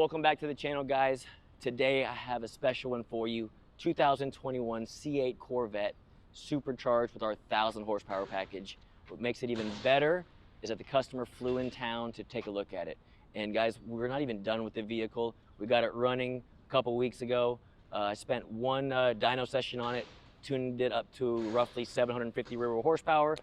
Welcome back to the channel, guys. Today I have a special one for you. 2021 C8 Corvette supercharged with our 1,000 horsepower package. What makes it even better is that the customer flew in town to take a look at it. And guys, we're not even done with the vehicle. We got it running a couple weeks ago. I spent one dyno session on it, tuned it up to roughly 750 rear-wheel horsepower.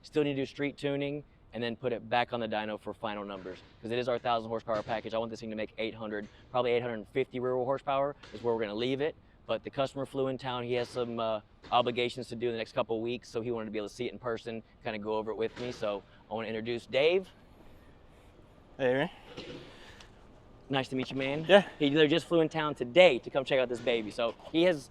Still need to do street tuning, and then put it back on the dyno for final numbers. Because it is our 1,000 horsepower package. I want this thing to make 800, probably 850 rear-wheel horsepower is where we're gonna leave it. But the customer flew in town. He has some obligations to do in the next couple of weeks, so he wanted to be able to see it in person, kind of go over it with me. So I want to introduce Dave. Hey, man. Nice to meet you, man. Yeah. He literally just flew in town today to come check out this baby. So he has,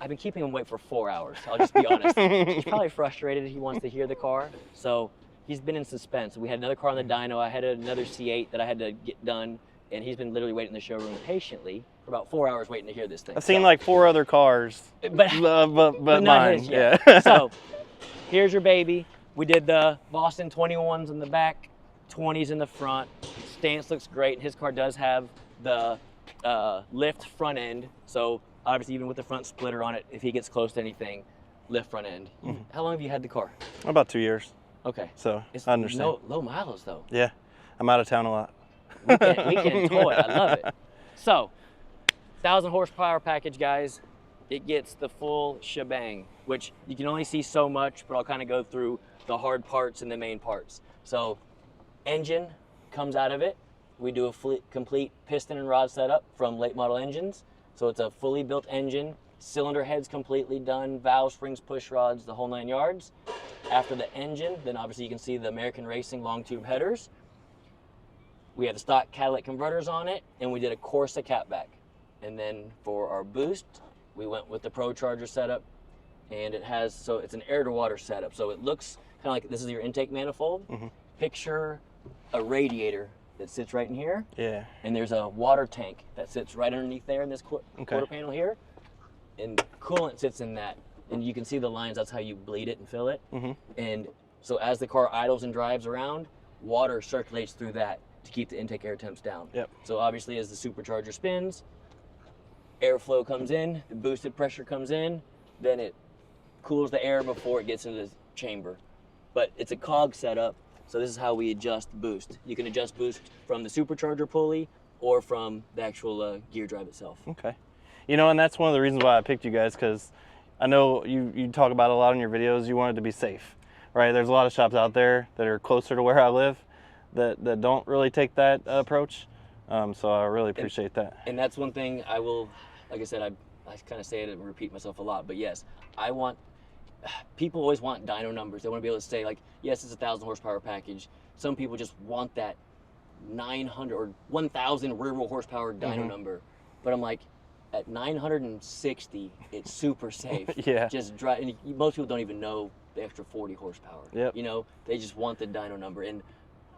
I've been keeping him wait for 4 hours. I'll just be honest. He's probably frustrated. He wants to hear the car. So he's been in suspense. We had another car on the dyno. I had another C8 that I had to get done. And he's been literally waiting in the showroom patiently for about 4 hours waiting to hear this thing. I've seen like 4 other cars, but not mine. his yet. Yeah. So here's your baby. We did the Boston 21s in the back, 20s in the front. Stance looks great. His car does have the lift front end. So obviously even with the front splitter on it, if he gets close to anything, lift front end. Mm-hmm. How long have you had the car? About 2 years. Okay. So I understand. Low miles though. Yeah. I'm out of town a lot. We can toy it. I love it. So, 1,000 horsepower package, guys. It gets the full shebang, which you can only see so much, but I'll kind of go through the hard parts and the main parts. So, engine comes out of it. We do a complete piston and rod setup from Late Model Engines. So it's a fully built engine. Cylinder head's completely done. Valve springs, push rods, the whole 9 yards. After the engine, then obviously you can see the American Racing long tube headers. We have the stock catalytic converters on it, and we did a Corsa catback. And then for our boost, we went with the Procharger setup, and it has, so it's an air-to-water setup. So it looks kind of like this is your intake manifold. Mm-hmm. Picture a radiator that sits right in here. Yeah. And there's a water tank that sits right underneath there in this quarter panel here. And coolant sits in that. And you can see the lines, that's how you bleed it and fill it. Mm-hmm. And so as the car idles and drives around, water circulates through that to keep the intake air temps down. Yep. So obviously as the supercharger spins, airflow comes in, the boosted pressure comes in, then it cools the air before it gets into the chamber. But it's a cog setup, so this is how we adjust boost. You can adjust boost from the supercharger pulley or from the actual gear drive itself. Okay. You know, and that's one of the reasons why I picked you guys, because I know you talk about it a lot in your videos. You want it to be safe, right? There's a lot of shops out there that are closer to where I live that don't really take that approach. So I really appreciate that. And that's one thing I will, like I said, I kind of say it and repeat myself a lot, but yes, people always want dyno numbers. They want to be able to say like, yes, it's a 1,000 horsepower package. Some people just want that 900 or 1,000 rear-wheel horsepower dyno number. But I'm like, at 960, it's super safe. Yeah. Just drive, and most people don't even know the extra 40 horsepower. Yep. You know, they just want the dyno number. And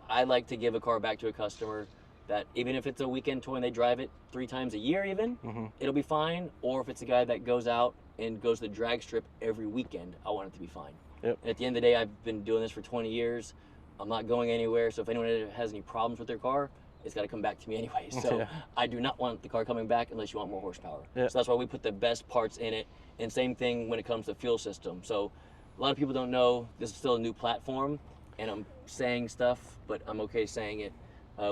I like to give a car back to a customer that even if it's a weekend toy and they drive it 3 times a year even, it'll be fine. Or if it's a guy that goes out and goes to the drag strip every weekend, I want it to be fine. Yep. And at the end of the day, I've been doing this for 20 years. I'm not going anywhere. So if anyone has any problems with their car, it's got to come back to me anyway. So yeah. I do not want the car coming back unless you want more horsepower. Yep. So that's why we put the best parts in it. And same thing when it comes to fuel system. So a lot of people don't know this is still a new platform. And I'm saying stuff, but I'm okay saying it.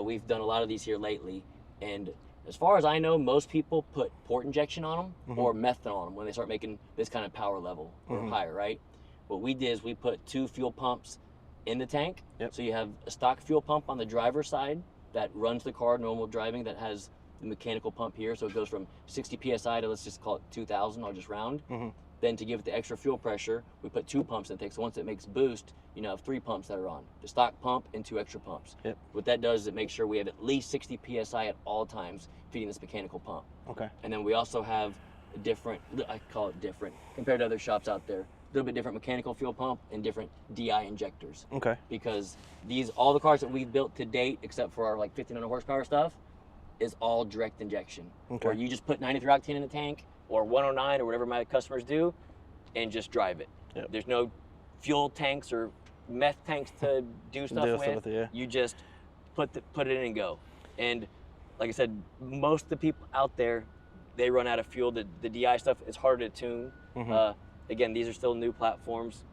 We've done a lot of these here lately, and as far as I know, most people put port injection on them or methanol on them when they start making this kind of power level or higher, right? What we did is we put 2 fuel pumps in the tank. Yep. So you have a stock fuel pump on the driver's side that runs the car normal driving, that has the mechanical pump here, so it goes from 60 PSI to, let's just call it 2,000, I'll just round. Then to give it the extra fuel pressure, we put 2 pumps in the tank. So once it makes boost, you now have 3 pumps that are on. The stock pump and 2 extra pumps. Yep. What that does is it makes sure we have at least 60 PSI at all times feeding this mechanical pump. Okay. And then we also have a different, I call it different, compared to other shops out there, a little bit different mechanical fuel pump and different DI injectors. Okay. Because all the cars that we've built to date, except for our like 1,500 horsepower stuff, is all direct injection. Okay. Where you just put 93 octane in the tank, or 109 or whatever my customers do, and just drive it. Yep. There's no fuel tanks or meth tanks to do stuff with. You just put it in and go. And like I said, most of the people out there, they run out of fuel. The DI stuff, it's harder to tune. Again, these are still new platforms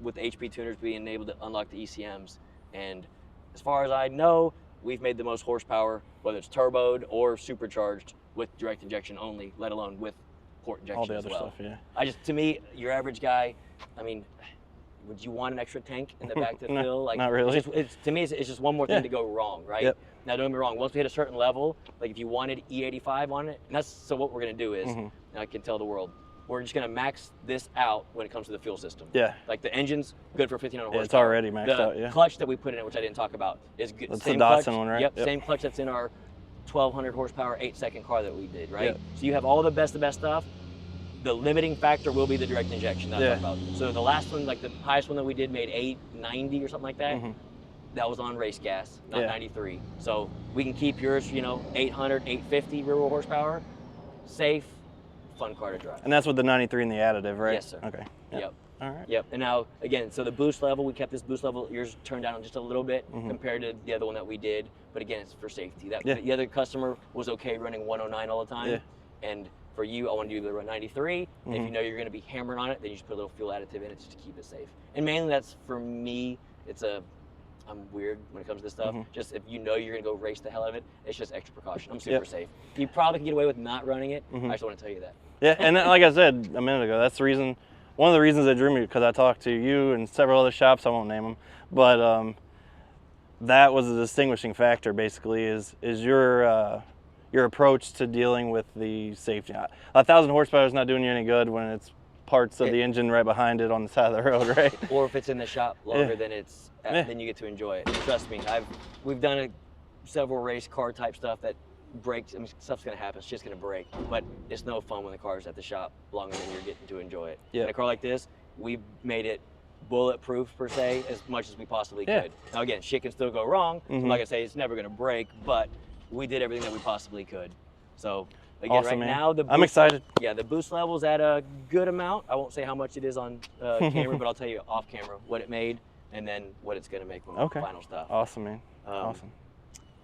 with HP tuners being able to unlock the ECMs. And as far as I know, we've made the most horsepower, whether it's turboed or supercharged with direct injection only, let alone with port injection all the as other well. stuff. Yeah. To me, your average guy, I mean, would you want an extra tank in the back to fill? Like, not really. To me, it's just one more thing to go wrong, right? Yep. Now, don't get me wrong. Once we hit a certain level, like if you wanted E85 on it, and that's so what we're gonna do is, now I can tell the world, we're just gonna max this out when it comes to the fuel system. Yeah. Like the engine's good for 1,500 horsepower. It's already maxed out. Yeah. The clutch that we put in it, which I didn't talk about, is good. That's Same the Datsun clutch, one, right? Yep. Same clutch that's in our 1,200 horsepower 8-second car that we did, right? Yep. So you have all the best stuff. The limiting factor will be the direct injection that I'm talking about. So the last one, like the highest one that we did, made 890 or something like that. That was on race gas, not 93. So we can keep yours, 800, 850 rear wheel horsepower, safe, fun car to drive. And that's with the 93 and the additive, right? Yes, sir. Okay. Yep. All right. Yep. And now, again, so the boost level, we kept this boost level, yours turned down just a little bit compared to the other one that we did. But again, it's for safety. The other customer was okay running 109 all the time. Yeah. And for you, I wanted you to run 93. And if you know you're going to be hammering on it, then you just put a little fuel additive in it just to keep it safe. And mainly that's for me, I'm weird when it comes to this stuff. Just if you know you're going to go race the hell out of it, it's just extra precaution. I'm super safe. You probably can get away with not running it. I just want to tell you that. Yeah, and like I said a minute ago, that's the reason, one of the reasons that drew me, because I talked to you and several other shops, I won't name them, but that was a distinguishing factor basically, is your approach to dealing with the safety. 1,000 horsepower is not doing you any good when it's parts of the engine right behind it on the side of the road, right? Or if it's in the shop longer than then you get to enjoy it. Trust me, we've done several race car type stuff that breaks. I mean, stuff's gonna happen. It's just gonna break. But it's no fun when the car's at the shop longer than you're getting to enjoy it. In a car like this, we've made it bulletproof per se as much as we possibly could. Now again, shit can still go wrong. Like I say, it's never gonna break, but we did everything that we possibly could. So again, awesome, right man. now I'm excited. Yeah, the boost level's at a good amount. I won't say how much it is on camera, but I'll tell you off camera what it made and then what it's gonna make when we final stuff. Awesome, man. Awesome.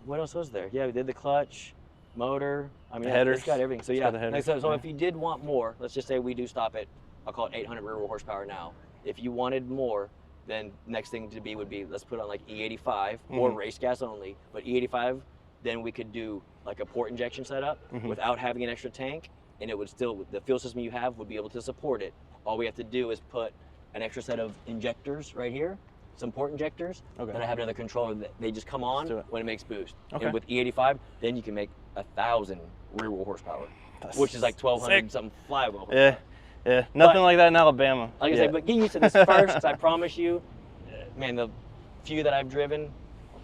What else was there? Yeah, we did the clutch, motor. I mean, headers. It's got everything. So yeah, so if you did want more, let's just say we do stop at, I'll call it 800 rear wheel horsepower now. If you wanted more, then next thing to be would be, let's put on like E85 or race gas only, but E85, then we could do like a port injection setup without having an extra tank, and it would still, the fuel system you have would be able to support it. All we have to do is put an extra set of injectors right here, some port injectors. Then I have another controller that they just come on when it makes boost. And with E85, then you can make 1,000 rear wheel horsepower, which is like 1,200 something flywheel. Yeah, nothing like that in Alabama. Like I said, but get used to this first. I promise you, man, the few that I've driven,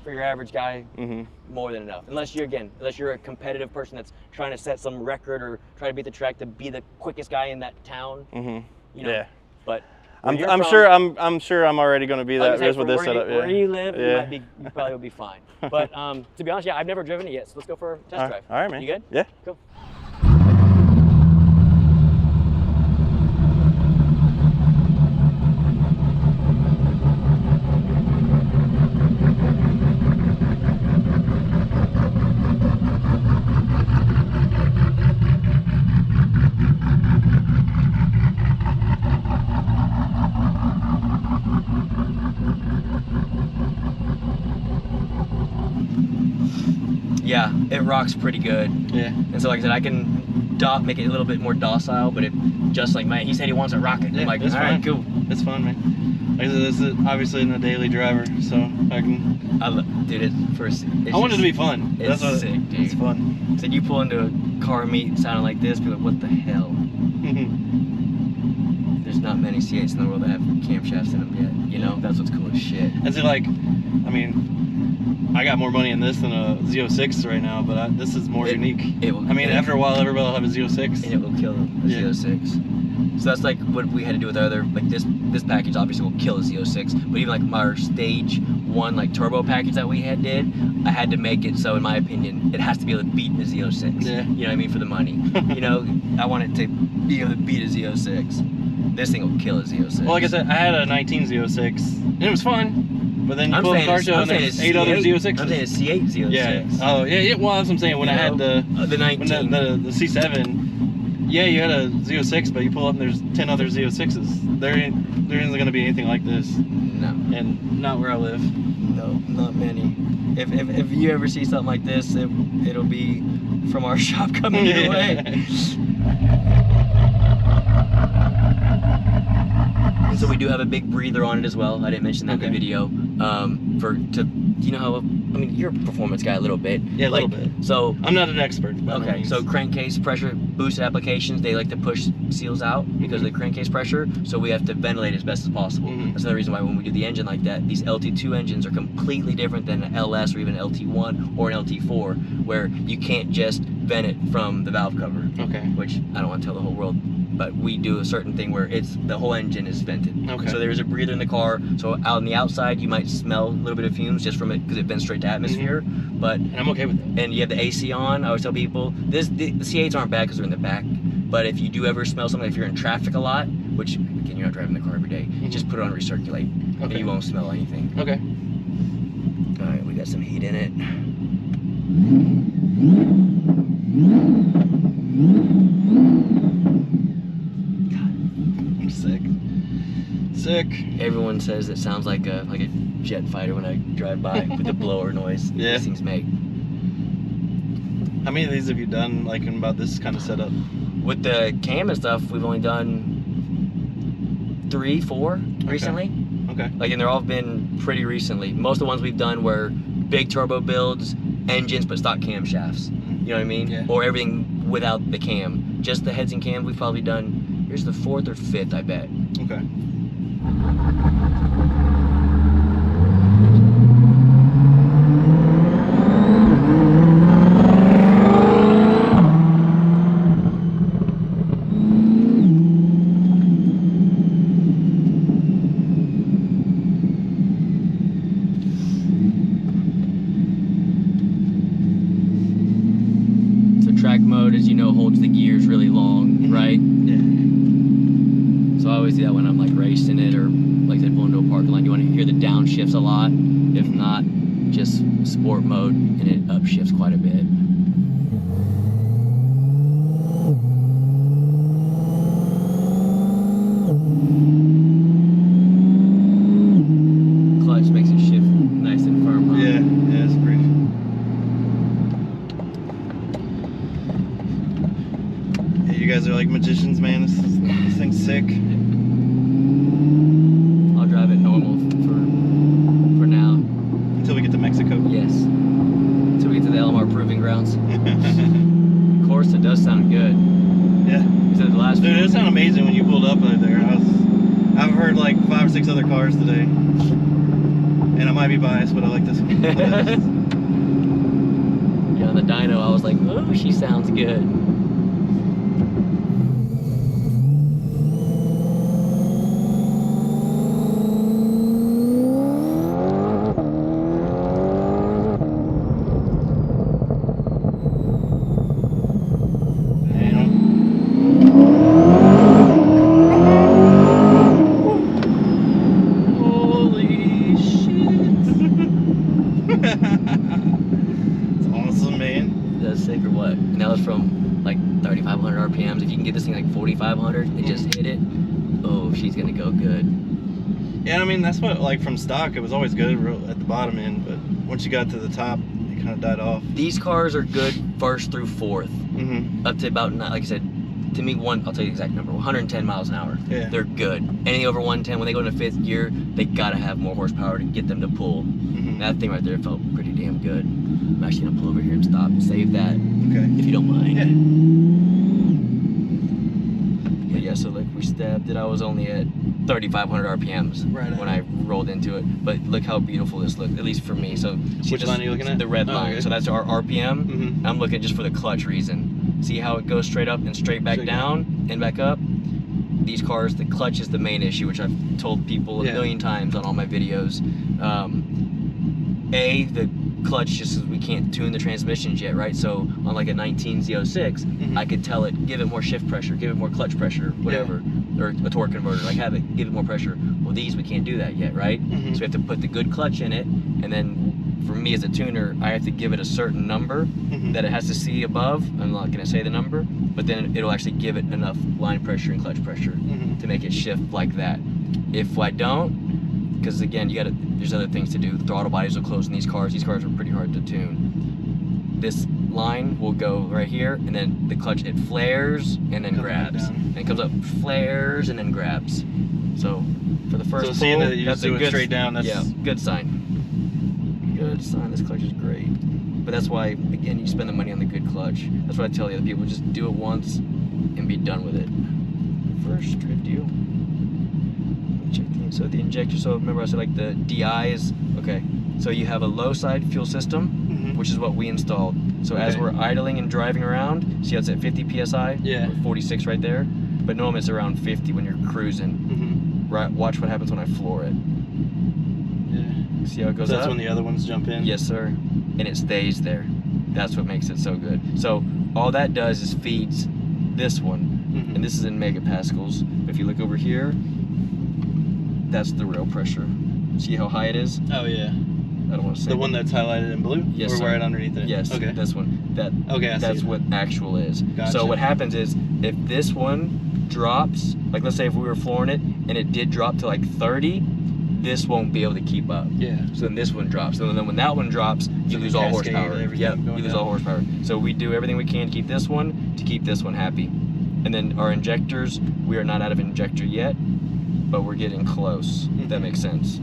for your average guy, more than enough. Unless you're a competitive person that's trying to set some record or try to beat the track to be the quickest guy in that town. You know. But I'm sure I'm already going to be that just with this setup. Where you live, you probably will be fine. But to be honest, I've never driven it yet, so let's go for a test drive. All right, man. You good? Yeah. Cool. Yeah, it rocks pretty good. Yeah. And so like I said, I can make it a little bit more docile, but just like he said he wants it rocking. Yeah, I'm like, it's all fine. right, cool. It's fun, man. Like I said, this is obviously in a daily driver, so I can. Dude, I want it to be fun. It's sick, dude. It's fun. So you pull into a car meet sounding like this, be like, what the hell? There's not many C8s in the world that have camshafts in them yet. You know, that's what's cool as shit. And so like, I mean, I got more money in this than a Z06 right now, but this is more unique. After a while, everybody will have a Z06. And it will kill a Z06. So that's like what we had to do with our other, like this package obviously will kill a Z06, but even like our stage 1 like turbo package that we did, I had to make it so, in my opinion, it has to be able to beat a Z06. Yeah. You know what I mean, for the money. You know, I want it to be able to beat a Z06. This thing will kill a Z06. Well, like I said, I had a 19 Z06, and it was fun. But then you pull the car show and there's 8 other Z06s. I'm saying it's C8 Z06. Yeah. Oh, yeah. Well, that's what I'm saying. When I had the 19. the C7, yeah, you had a Z06, but you pull up and there's 10 other Z06s. There isn't going to be anything like this. No. And not where I live. No, not many. If you ever see something like this, it'll be from our shop coming your way. And so we do have a big breather on it as well. I didn't mention that in the video. You know how, I mean, you're a performance guy a little bit. Yeah, a little bit. So I'm not an expert. Okay, so crankcase pressure boosted applications, they like to push seals out because of the crankcase pressure, so we have to ventilate as best as possible. That's another reason why when we do the engine like that, these LT2 engines are completely different than an LS or even an LT1 or an LT4, where you can't just vent it from the valve cover. Okay. Which I don't want to tell the whole world, but we do a certain thing where the whole engine is vented. Okay. So there's a breather in the car, so out on the outside you might smell a little bit of fumes just from it because it vents straight to atmosphere. And I'm okay with it. And you have the AC on. I always tell people the C8s aren't bad because they're in the back, but if you do ever smell something, if you're in traffic a lot, which again you're not driving the car every day, just put it on recirculate, and you won't smell anything. Okay. All right, we got some heat in it. I'm sick. Everyone says it sounds like a jet fighter when I drive by with the blower noise these things make. How many of these have you done, like, in about this kind of setup? With the cam and stuff, we've only done 3, 4 recently. Okay. Like, and they're all been pretty recently. Most of the ones we've done were big turbo builds, engines, but stock camshafts. You know what I mean? Yeah. Or everything without the cam. Just the heads and cams we've probably done, here's the 4th or 5th, I bet. Okay. Track mode, as you know, holds the gears really long, right? Yeah. So I always do that when I'm like racing it, or like I said, pulling into a parking lot. You want to hear the downshifts a lot. If not, just sport mode, and it upshifts quite a bit. Clutch makes it shift nice and firm, huh? Yeah, it's pretty. You guys are like magicians, man. This thing's sick. I'll drive it normal for now. Until we get to Mexico? Yes. Until we get to the LMR proving grounds. Of course, it does sound good. Yeah. The last Dude, it sounded amazing when you pulled up right there. I've heard like 5 or 6 other cars today. And I might be biased, but I like this one. Yeah, on the dyno, I was like, oh, she sounds good. Sick or what? And that was from like 3,500 RPMs. If you can get this thing like 4,500 and just hit it, oh, she's gonna go good. Yeah, I mean, that's what, like, from stock, it was always good at the bottom end, but once you got to the top, it kind of died off. These cars are good 1st through 4th, up to about, like I said, to me, I'll tell you the exact number, 110 miles an hour. Yeah. They're good. Anything over 110, when they go into 5th gear, they gotta have more horsepower to get them to pull. That thing right there felt pretty damn good. I'm actually gonna pull over here and stop and save that, if you don't mind. Yeah. But yeah, so like we stepped it, I was only at 3,500 RPMs when I rolled into it. But look how beautiful this looked, at least for me. So which line are you looking at? The red line. Okay. So that's our RPM. I'm looking just for the clutch reason. See how it goes straight up and straight back down and back up? These cars, the clutch is the main issue, which I've told people a million times on all my videos. The clutch just because we can't tune the transmissions yet, right? So on like a 19 Z06, I could tell it, give it more shift pressure, give it more clutch pressure, whatever, or a torque converter, like have it give it more pressure. Well, these we can't do that yet, right? So we have to put the good clutch in it, and then for me as a tuner, I have to give it a certain number that it has to see above. I'm not gonna say the number, but then it'll actually give it enough line pressure and clutch pressure to make it shift like that. If I don't, because again, there's other things to do. The throttle bodies will close in these cars. These cars are pretty hard to tune. This line will go right here, and then the clutch, it flares and then grabs. And it comes up, flares and then grabs. So for the first pull, seeing that you that's just do a it good, straight down, that's good sign. Good sign. This clutch is great. But that's why, again, you spend the money on the good clutch. That's what I tell the other people. Just do it once and be done with it. First trip deal. Check the, so the injector, so remember I said like the DI is, okay. So you have a low side fuel system, which is what we installed. So as we're idling and driving around, see how it's at 50 PSI? Yeah. 46 right there. But normally it's around 50 when you're cruising. Right, watch what happens when I floor it. Yeah. See how it goes So up? that's when the other ones jump in? Yes, sir. And it stays there. That's what makes it so good. So all that does is feeds this one. And this is in megapascals. But if you look over here, that's the rail pressure. See how high it is? Oh yeah. I don't want to say the one that's highlighted in blue? Yes, or sir. Right underneath it? Yes, okay. this one. That's what actual is. Gotcha. So what happens is if this one drops, like let's say if we were flooring it and it did drop to like 30, this won't be able to keep up. Yeah. So then this one drops. So then when that one drops, you lose all horsepower. Yep, you lose all horsepower. So we do everything we can to keep this one happy. And then our injectors, we are not out of injector yet, but we're getting close, if that makes sense.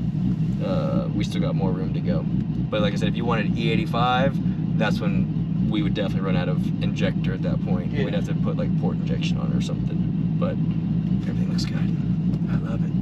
We still got more room to go. But like I said, if you wanted E85, that's when we would definitely run out of injector at that point. Yeah. We'd have to put like port injection on or something. But everything looks good. I love it.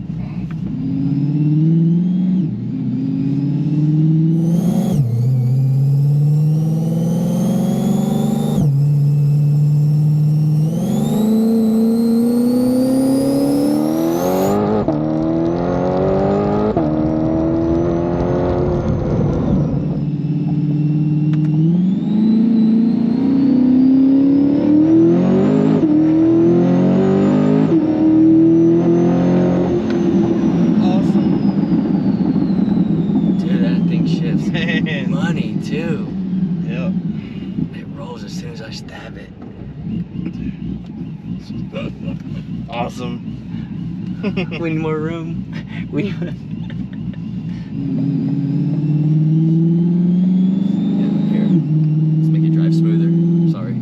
Money too. Yep. It rolls as soon as I stab it. Awesome. We need more room. We need... Here, let's make it drive smoother. Sorry.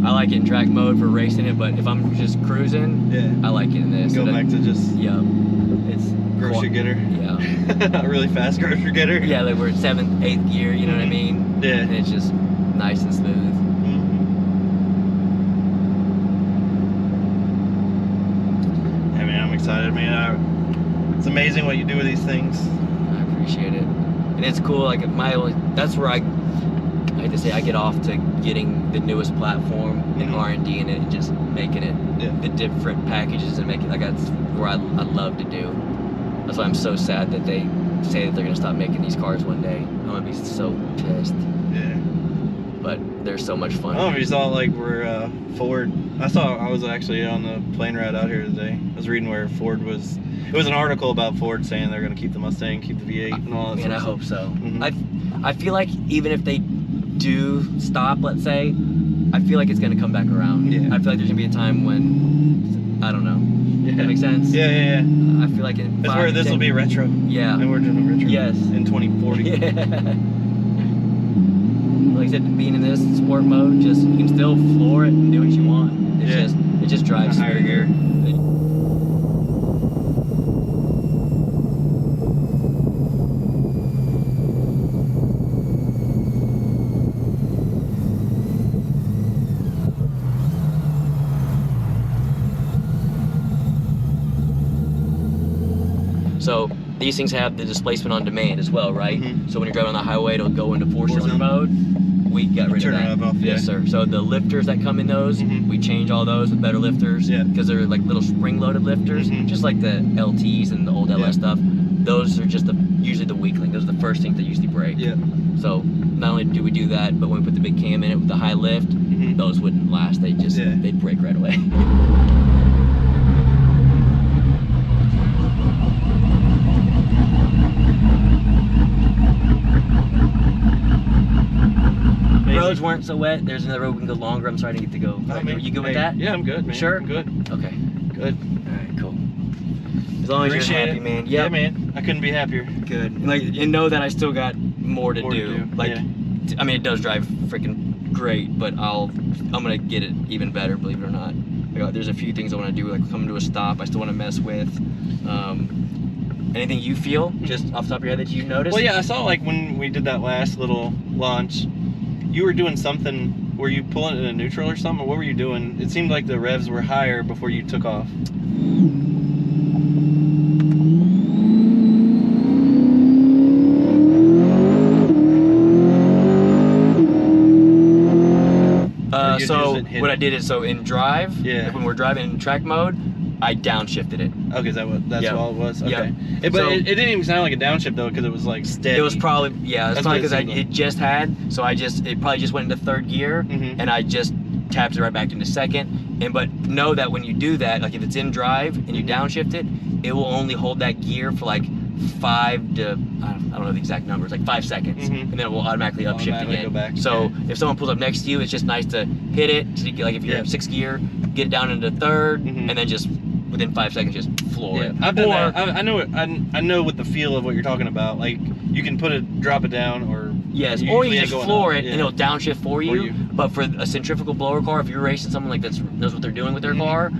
I like it in track mode for racing it, but if I'm just cruising, I like it in this. Go back to just it's grocery getter. Yeah. A really fast grocery getter. Yeah, like we're 7th, 8th gear, you know what I mean? Yeah. And it's just nice and smooth. I mean, I'm excited, man. It's amazing what you do with these things. I appreciate it. And it's cool, like that's where I hate to say, I get off to getting the newest platform and R&D in it and just making it, the different packages and making, like that's where I love to do. That's why I'm so sad that they say that they're gonna stop making these cars one day. I'm gonna be so pissed. Yeah. But they're so much fun. I don't know if you saw, like, where Ford, I was actually on the plane ride out here today. I was reading where Ford was, it was an article about Ford saying they're gonna keep the Mustang, keep the V8 and all that. And I hope so. I feel like even if they do stop, let's say, I feel like it's gonna come back around. Yeah. I feel like there's gonna be a time when, I don't know. Yeah. That makes sense? Yeah. I feel like in that's where this will be retro. Yeah. And we're doing retro. Yes. In 2040. Yeah. Like I said, being in this sport mode, just you can still floor it and do what you want. It just drives a higher gear. So these things have the displacement on demand as well, right? So when you're driving on the highway, it'll go into four-cylinder mode. We got rid of that. Turn it off, yes, sir. So the lifters that come in those, we change all those with better lifters. Yeah. Because they're like little spring-loaded lifters, just like the LTs and the old LS stuff. those are just usually the weak link. Those are the first things that usually break. Yeah. So not only do we do that, but when we put the big cam in it with the high lift, those wouldn't last. They'd break right away. Roads weren't so wet. There's another road we can go longer. I'm sorry I didn't get to go. Oh, Are you good with that? Yeah, I'm good, man. Sure? I'm good. Okay. Good. All right, cool. As long as you're happy, man. Yep. Yeah, man. I couldn't be happier. Good. And know that I still got more to do. Like, yeah. I mean, it does drive freaking great, but I'm gonna get it even better, believe it or not. There's a few things I want to do, like come to a stop. I still want to mess with. Anything you feel, just off the top of your head, that you noticed? Well, yeah, I saw like when we did that last little launch, you were doing something. Were you pulling it in a neutral or something? Or what were you doing? It seemed like the revs were higher before you took off. So what I did is, so in drive, yeah, like when we're driving in track mode, I downshifted it. Okay, is that what that's all it was? Okay. Yep. But it didn't even sound like a downshift though, because it was like steady. It was probably, yeah, it's probably because like. it just had, so it probably just went into third gear, and I just tapped it right back into second. But know that when you do that, like if it's in drive and you downshift it, it will only hold that gear for like 5 to, I don't know the exact numbers, like 5 seconds, and then it will automatically upshift again. Go back. So if someone pulls up next to you, it's just nice to hit it, like if you're in 6th gear, get it down into third, and then just within 5 seconds just floor it. I've done that. I know it. I know with the feel of what you're talking about. Like you can drop it down, or or you just floor it and it'll downshift for you. But for a centrifugal blower car, if you're racing someone like that knows what they're doing with their car,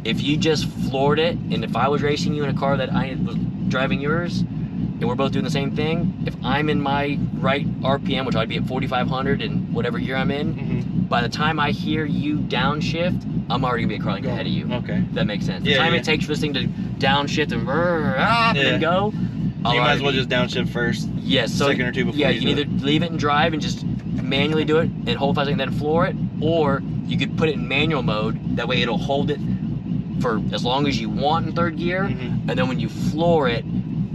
if you just floored it, and if I was racing you in a car that I was driving yours, and we're both doing the same thing, if I'm in my right RPM, which I'd be at 4,500 and whatever gear I'm in, by the time I hear you downshift, I'm already gonna be a car length ahead of you. Okay. If that makes sense. The time it takes for this thing to downshift and then go, you might as well just downshift first. Yes. So second or two before. Yeah, you can either leave it in drive and just manually do it and hold 5 seconds and then floor it, or you could put it in manual mode. That way it'll hold it for as long as you want in third gear, and then when you floor it,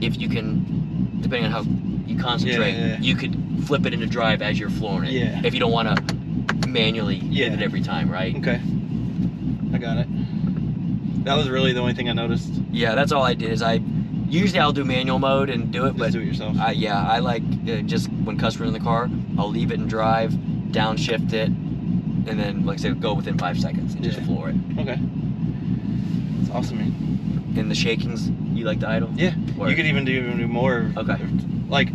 if you can, depending on how you concentrate, you could flip it into drive as you're flooring it. Yeah. If you don't want to manually hit it every time, right? Okay. I got it. That was really the only thing I noticed. Yeah, that's all I did. Is usually I'll do manual mode and do it, but do it yourself. I like just when customers in the car, I'll leave it in drive, downshift it, and then like I said, go within 5 seconds and just floor it. Okay. That's awesome, man. And the shakings, you like to idle? Yeah. Or, you could even do more. Okay. Like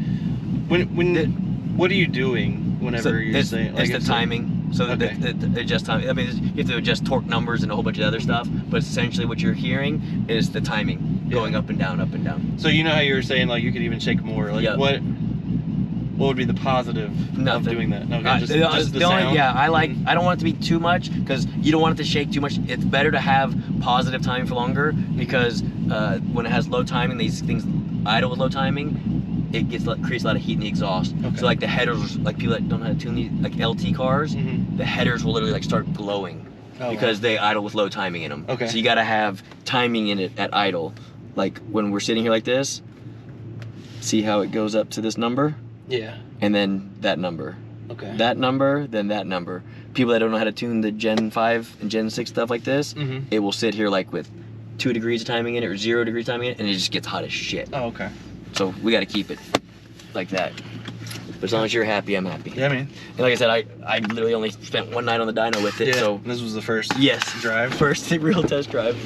what are you doing whenever you're saying? Like it's the timing. So the adjust time. I mean, you have to adjust torque numbers and a whole bunch of other stuff, but essentially what you're hearing is the timing going up and down, up and down. So you know how you were saying like you could even shake more. Like what would be the positive of doing that? Okay, just the sound? I don't want it to be too much, because you don't want it to shake too much. It's better to have positive timing for longer, because when it has low timing, these things idle with low timing, it creates a lot of heat in the exhaust. Okay. So like the headers, like people that don't know how to tune these, like LT cars, the headers will literally like start glowing because they idle with low timing in them. Okay. So you got to have timing in it at idle. Like when we're sitting here like this, see how it goes up to this number? Yeah. And then that number. Okay. That number, then that number. People that don't know how to tune the Gen 5 and Gen 6 stuff like this, it will sit here like with 2 degrees of timing in it or 0 degrees timing in it, and it just gets hot as shit. Oh, okay. So we got to keep it like that. But as long as you're happy, I'm happy. Yeah, man. And like I said, I literally only spent 1 night on the dyno with it. Yeah, so this was the first drive. First real test drive.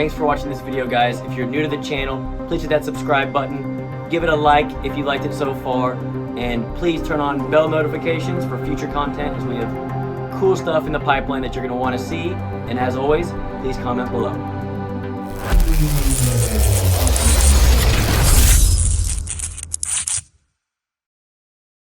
Thanks for watching this video, guys. If you're new to the channel, please hit that subscribe button. Give it a like if you liked it so far. And please turn on bell notifications for future content, as we have cool stuff in the pipeline that you're going to want to see. And as always, please comment below.